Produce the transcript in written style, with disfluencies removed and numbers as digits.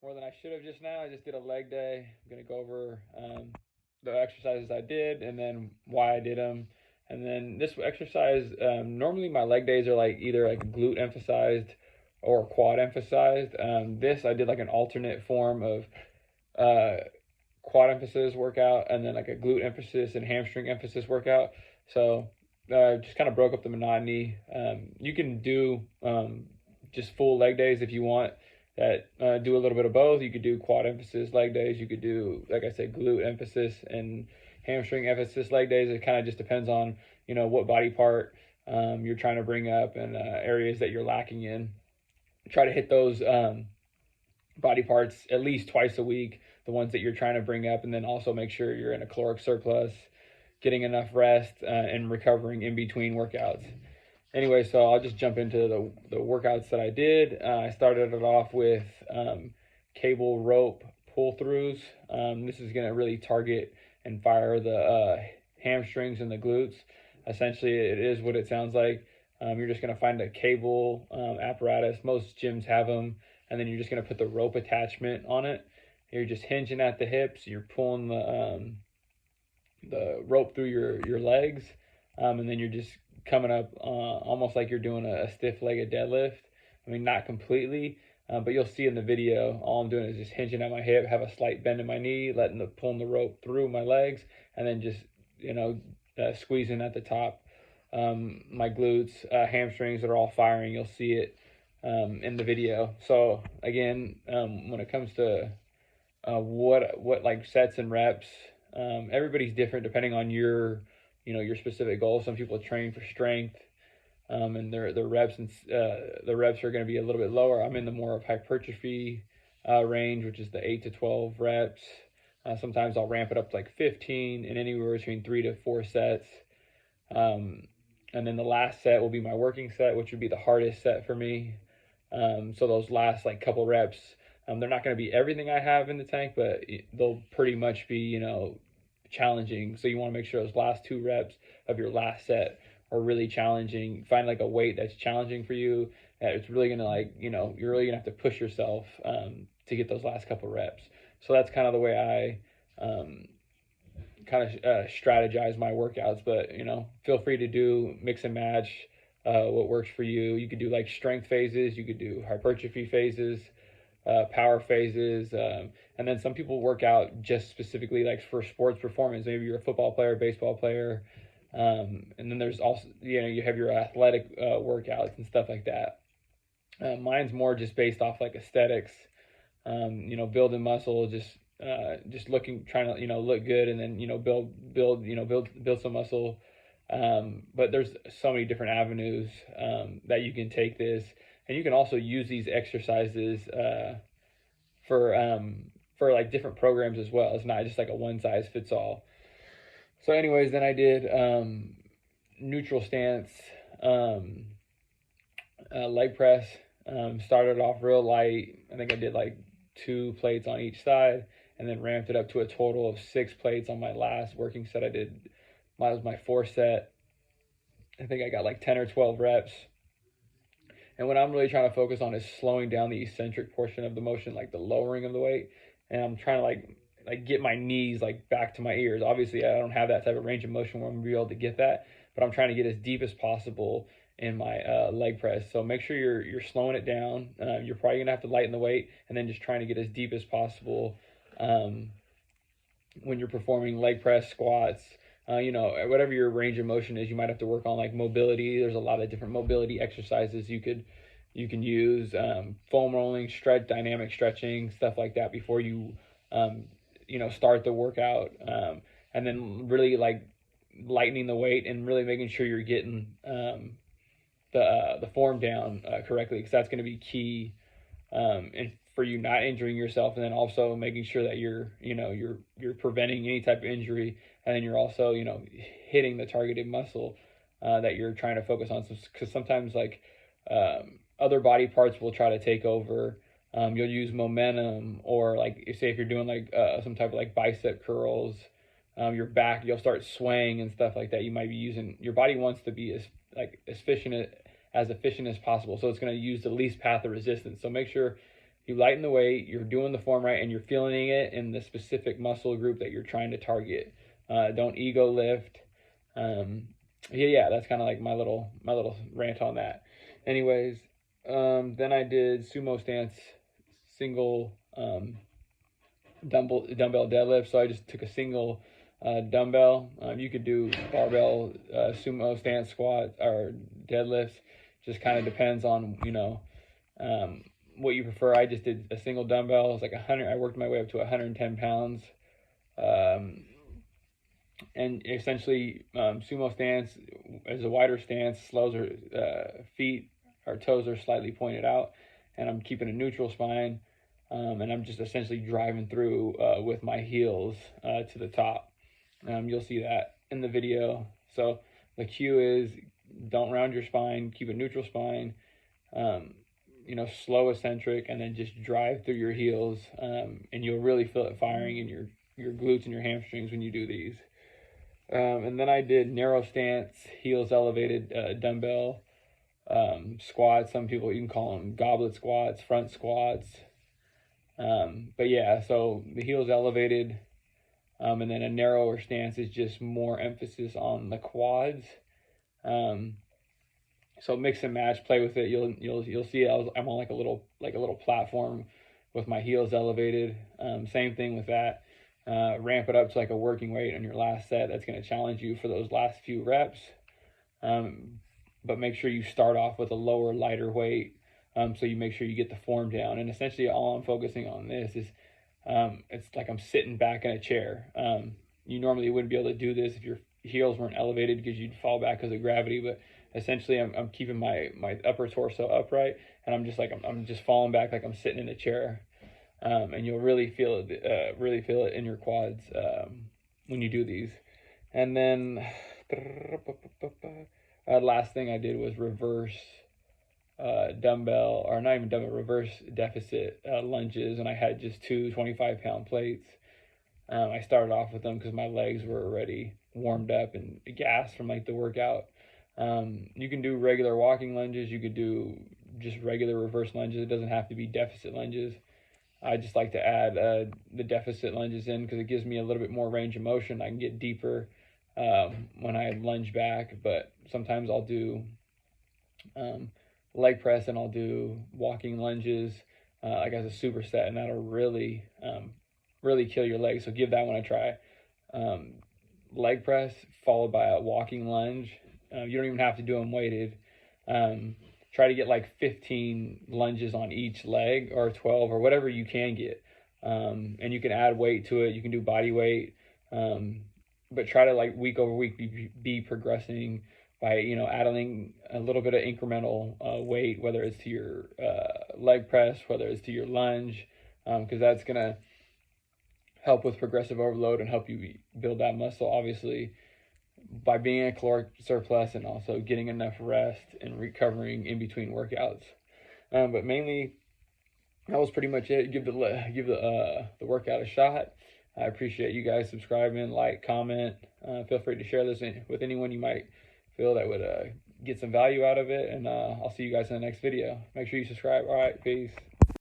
more than I should have just now. I just did a leg day. I'm gonna go over the exercises I did and then why I did them. And then this exercise, normally my leg days are like either like glute emphasized or quad emphasized. This I did like an alternate form of uh, quad emphasis workout and then like a glute emphasis and hamstring emphasis workout. So just kind of broke up the monotony. You can do just full leg days if you want that do a little bit of both. You could do quad emphasis leg days. You could do, like I said, glute emphasis and hamstring emphasis leg days. It kind of just depends on, what body part you're trying to bring up and areas that you're lacking in. Try to hit those body parts at least twice a week, the ones that you're trying to bring up, and then also make sure you're in a caloric surplus, getting enough rest, and recovering in between workouts. Anyway, so I'll just jump into the workouts that I did. I started it off with cable rope pull throughs. This is going to really target and fire the hamstrings and the glutes. Essentially, it is what it sounds like. You're just going to find a cable apparatus. Most gyms have them. And then you're just going to put the rope attachment on it. You're just hinging at the hips. You're pulling the rope through your legs. And then you're just coming up almost like you're doing a stiff-legged deadlift. I mean, not completely, but you'll see in the video, all I'm doing is just hinging at my hip, have a slight bend in my knee, pulling the rope through my legs, and then just, squeezing at the top. My glutes, hamstrings that are all firing, you'll see it in the video. So again, when it comes to what like sets and reps, everybody's different depending on your specific goals. Some people train for strength, and their reps are going to be a little bit lower. I'm in the more of hypertrophy range, which is the 8 to 12 reps. Sometimes I'll ramp it up to like 15 and anywhere between 3 to 4 sets. And then the last set will be my working set, which would be the hardest set for me. So those last like couple reps, they're not going to be everything I have in the tank, but they'll pretty much be, challenging. So you want to make sure those last 2 reps of your last set are really challenging. Find like a weight that's challenging for you, that it's really going to you're really going to have to push yourself to get those last couple reps. So that's kind of the way I strategize my workouts. But feel free to mix and match what works for you. You could do like strength phases, you could do hypertrophy phases, power phases, and then some people work out just specifically like for sports performance. Maybe you're a football player, baseball player, and then there's also you have your athletic workouts and stuff like that. Mine's more just based off like aesthetics, building muscle, just looking, trying to look good, and then build some muscle. But there's so many different avenues that you can take this, and you can also use these exercises for like different programs as well. It's not just like a one size fits all. So anyways, then I did neutral stance leg press. Started off real light. I think I did like 2 plates on each side, and then ramped it up to a total of 6 plates on my last working set. That was my 4th set. I think I got like 10 or 12 reps. And what I'm really trying to focus on is slowing down the eccentric portion of the motion, like the lowering of the weight. And I'm trying to like get my knees like back to my ears. Obviously, I don't have that type of range of motion where I'm gonna be able to get that, but I'm trying to get as deep as possible in my leg press. So make sure you're slowing it down. You're probably gonna have to lighten the weight, and then just trying to get as deep as possible when you're performing leg press, squats. Whatever your range of motion is, you might have to work on like mobility. There's a lot of different mobility exercises you can use, foam rolling, dynamic stretching, stuff like that before you start the workout, and then really like lightening the weight and really making sure you're getting the form down correctly, because that's going to be key and for you not injuring yourself, and then also making sure that you're preventing any type of injury, and then you're also hitting the targeted muscle that you're trying to focus on. Because sometimes like other body parts will try to take over. You'll use momentum, or like say if you're doing like some type of like bicep curls, your back, you'll start swaying and stuff like that. You might be using, your body wants to be as efficient as possible, so it's going to use the least path of resistance. So make sure you lighten the weight, you're doing the form right, and you're feeling it in the specific muscle group that you're trying to target. Don't ego lift. Yeah, that's kind of like my little rant on that. Anyways, then I did sumo stance single dumbbell deadlift. So I just took a single dumbbell. You could do barbell sumo stance squat or deadlifts. Just kind of depends on what you prefer. I just did a single dumbbell. It's like 100. I worked my way up to 110 pounds. And essentially, sumo stance is a wider stance. Slows her feet or toes are slightly pointed out, and I'm keeping a neutral spine. And I'm just essentially driving through with my heels to the top. You'll see that in the video. So the cue is don't round your spine, keep a neutral spine, slow eccentric, and then just drive through your heels. And you'll really feel it firing in your glutes and your hamstrings when you do these. And then I did narrow stance, heels elevated dumbbell squats. Some people, you can call them goblet squats, front squats. But yeah, so the heels elevated, and then a narrower stance is just more emphasis on the quads. So mix and match, play with it. You'll see I'm on like a little platform with my heels elevated. Same thing with that. Ramp it up to like a working weight on your last set. That's going to challenge you for those last few reps. But make sure you start off with a lower, lighter weight. So you make sure you get the form down. And essentially all I'm focusing on this is, it's like I'm sitting back in a chair. You normally wouldn't be able to do this if your heels weren't elevated because you'd fall back because of gravity. But essentially I'm keeping my upper torso upright, and I'm just falling back like I'm sitting in a chair. And you'll really feel it in your quads when you do these. And then last thing I did was reverse dumbbell, or not even dumbbell, reverse deficit lunges, and I had just two 25-pound plates. I started off with them because my legs were already warmed up and gassed from like the workout. You can do regular walking lunges. You could do just regular reverse lunges. It doesn't have to be deficit lunges. I just like to add the deficit lunges in because it gives me a little bit more range of motion. I can get deeper when I lunge back, but sometimes I'll do leg press and I'll do walking lunges like as a superset, and that'll really kill your legs. So give that one a try. Leg press followed by a walking lunge. You don't even have to do them weighted. Try to get like 15 lunges on each leg, or 12, or whatever you can get. And you can add weight to it. You can do body weight. But try to like week over week be progressing by, adding a little bit of incremental weight, whether it's to your leg press, whether it's to your lunge, because that's going to help with progressive overload and help you build that muscle, obviously, by being in a caloric surplus and also getting enough rest and recovering in between workouts. But mainly, that was pretty much it. Give the workout a shot. I appreciate you guys subscribing, like, comment. Feel free to share this with anyone you might feel that would get some value out of it. And I'll see you guys in the next video. Make sure you subscribe. All right, peace.